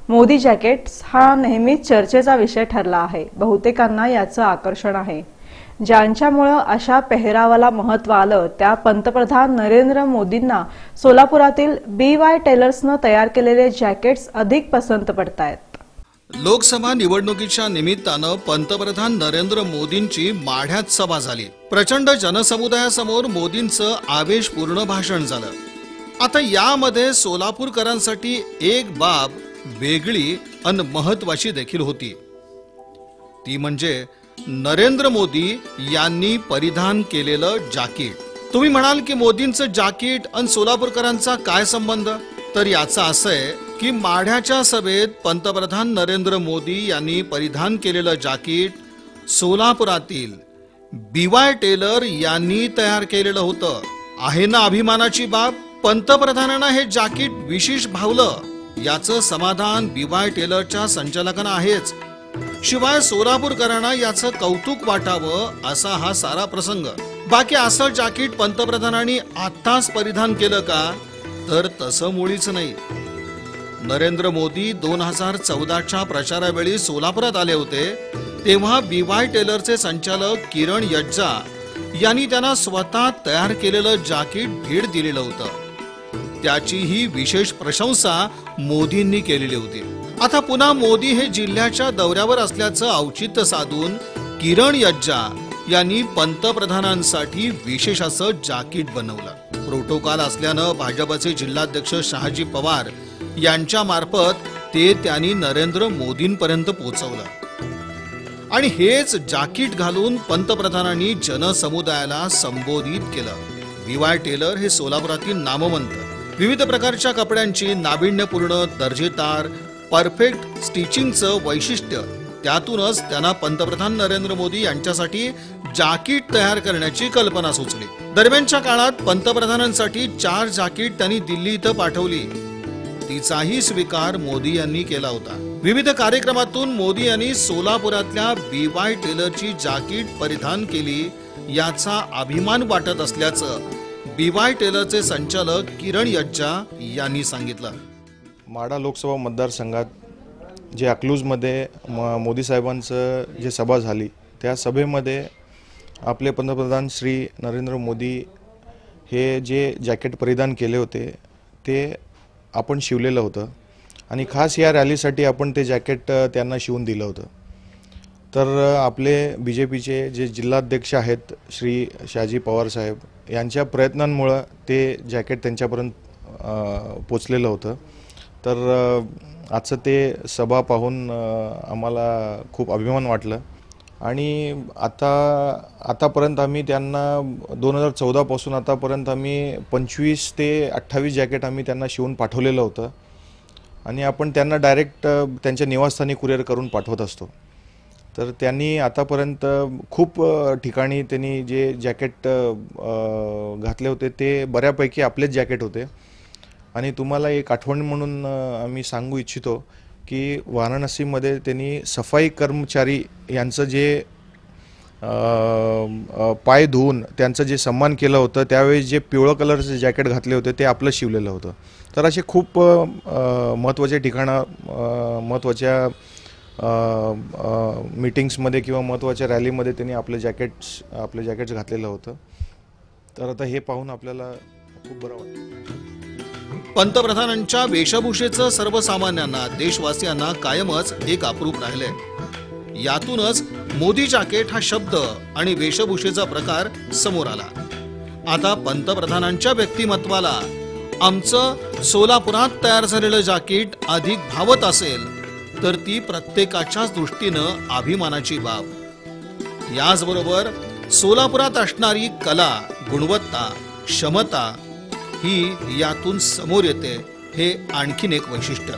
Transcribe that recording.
Modi jackets हा नेहमीच चर्चेचा विषय ठरला आहे। बहुतेकांना याचं आकर्षण आहे। ज्यांच्यामुळे अशा पेहरावाला महत्त्व आलं त्या पंतप्रधान नरेंद्र मोदींना सोलापुरातील BY टेलर्सने तयार केलेले जॅकेट्स अधिक पसंत पडतायत। लोकसभा निवडणुकीच्या निमित्तानं पंतप्रधान नरेंद्र मोदींची माढ्यात सभा झाली। प्रचंड जनसमुदायासमोर मोदींचं आवेशपूर्ण भाषण झालं। आता यामध्ये सोलापूरकरांसाठी एक बाब वेगळी अन महत्त्वाची देखील होती। ती म्हणजे नरेंद्र मोदी यांनी परिधान केलेलं जॅकेट। तुम्ही म्हणाल की मोदींचं जॅकेट अन सोलापूरकरांचा काय संबंध? तर याचा असं आहे की माढ्याच्या सभेत पंतप्रधान नरेंद्र मोदी यांनी परिधान केलेलं जॅकेट सोलापुरातील BY टेलर यांनी तयार केलेलं होतं। आहे ना अभिमानाची बाब? पंतप्रधानांना हे जॅकेट विशेष भावलं याचं समाधान BY टेलरच्या संचालकांना आहेच। शिवाय सोलापूरकरांना याचं कौतुक वाटावं असा हा सारा प्रसंग। बाकी असं जॅकेट पंतप्रधानांनी आताच परिधान केलं का? तर तसं मुळीच नाही। नरेंद्र मोदी 2014च्या प्रचारावेळी सोलापुरात आले होते तेव्हा BY टेलरचे संचालक किरण यज्जा यांनी त्यांना स्वतः तयार केलेलं जॅकेट भेट दिलेलं होतं। त्याची ही विशेष प्रशंसा मोदींनी केलेली होती। आता पुन्हा मोदी हे जिल्ह्याच्या दौऱ्यावर असल्याचं औचित्य साधून किरण यज्जा यांनी पंतप्रधानांसाठी विशेष असं जॅकेट बनवलं। प्रोटोकॉल असल्यानं भाजपचे जिल्हाध्यक्ष शहाजी पवार यांच्या मार्फत ते त्यांनी नरेंद्र मोदींपर्यंत पोहोचवलं आणि हेच जॅकेट घालून पंतप्रधानांनी जनसमुदायाला संबोधित केलं। BY टेलर हे सोलापुरातील नामवंत विविध प्रकारच्या कपड्यांची नाविन्यपूर्ण दर्जेदार परफेक्ट स्टिचिंगचं वैशिष्ट्य, त्यातूनच त्यांना पंतप्रधान नरेंद्र मोदी यांच्यासाठी जॅकेट तयार करण्याची कल्पना सुचली। दरम्यानच्या काळात पंतप्रधानांसाठी 4 जॅकेट त्यांनी दिल्ली इथं पाठवली। तिचाही स्वीकार मोदी यांनी केला होता। विविध कार्यक्रमातून मोदी यांनी सोलापुरातल्या BY टेलरची जॅकेट परिधान केली याचा अभिमान वाटत असल्याचं BY टेलरचे संचालक किरण यज्जा यांनी सांगितलं। माढा लोकसभा मतदारसंघात जे अकलूजमध्ये मोदी साहेबांचं जे सभा झाली त्या सभेमध्ये आपले पंतप्रधान श्री नरेंद्र मोदी हे जे जॅकेट परिधान केले होते ते आपण शिवलेलं होतं आणि खास या रॅलीसाठी आपण ते जॅकेट त्यांना शिवून दिलं होतं। तर आपले BJPचे जे जिल्हाध्यक्ष आहेत श्री शहाजी पवार साहेब यांच्या प्रयत्नांमुळे ते जॅकेट त्यांच्यापर्यंत पोचलेलं होतं। तर आजचं ते सभा पाहून आम्हाला खूप अभिमान वाटलं आणि आतापर्यंत आम्ही त्यांना 2014 पासून आतापर्यंत आम्ही 25 ते 28 जॅकेट आम्ही त्यांना शिवून पाठवलेलं होतं आणि आपण त्यांना डायरेक्ट त्यांच्या निवासस्थानी कुरिअर करून पाठवत असतो। तर त्यांनी आतापर्यंत खूप ठिकाणी त्यांनी जे जॅकेट घातले होते ते बऱ्यापैकी आपलेच जॅकेट होते आणि तुम्हाला एक आठवण म्हणून आम्ही सांगू इच्छितो की वाराणसीमध्ये त्यांनी सफाई कर्मचारी यांचं जे पाय धुवून त्यांचं जे सन्मान केलं होतं त्यावेळी जे पिवळं कलरचे जॅकेट घातले होते ते आपलं शिवलेलं होतं। तर असे खूप महत्त्वाचे ठिकाणं महत्त्वाच्या मीटिंग्समध्ये किंवा महत्त्वाच्या रॅलीमध्ये त्यांनी आपले जॅकेट्स घातलेलं होतं। तर आता हे पाहून आपल्याला खूप बरं वाटतं। पंतप्रधानांच्या वेशभूषेचं सर्वसामान्यांना देशवासियांना कायमच एक अप्रूप राहिलंय। यातूनच मोदी जॅकेट हा शब्द आणि वेशभूषेचा प्रकार समोर आला। आता पंतप्रधानांच्या व्यक्तिमत्वाला आमचं सोलापुरात तयार झालेलं जॅकेट अधिक भावत असेल तर ती प्रत्येकाच्याच दृष्टीनं अभिमानाची बाब। याचबरोबर सोलापुरात असणारी कला, गुणवत्ता, क्षमता ही यातून समोर येते हे आणखीन एक वैशिष्ट्य।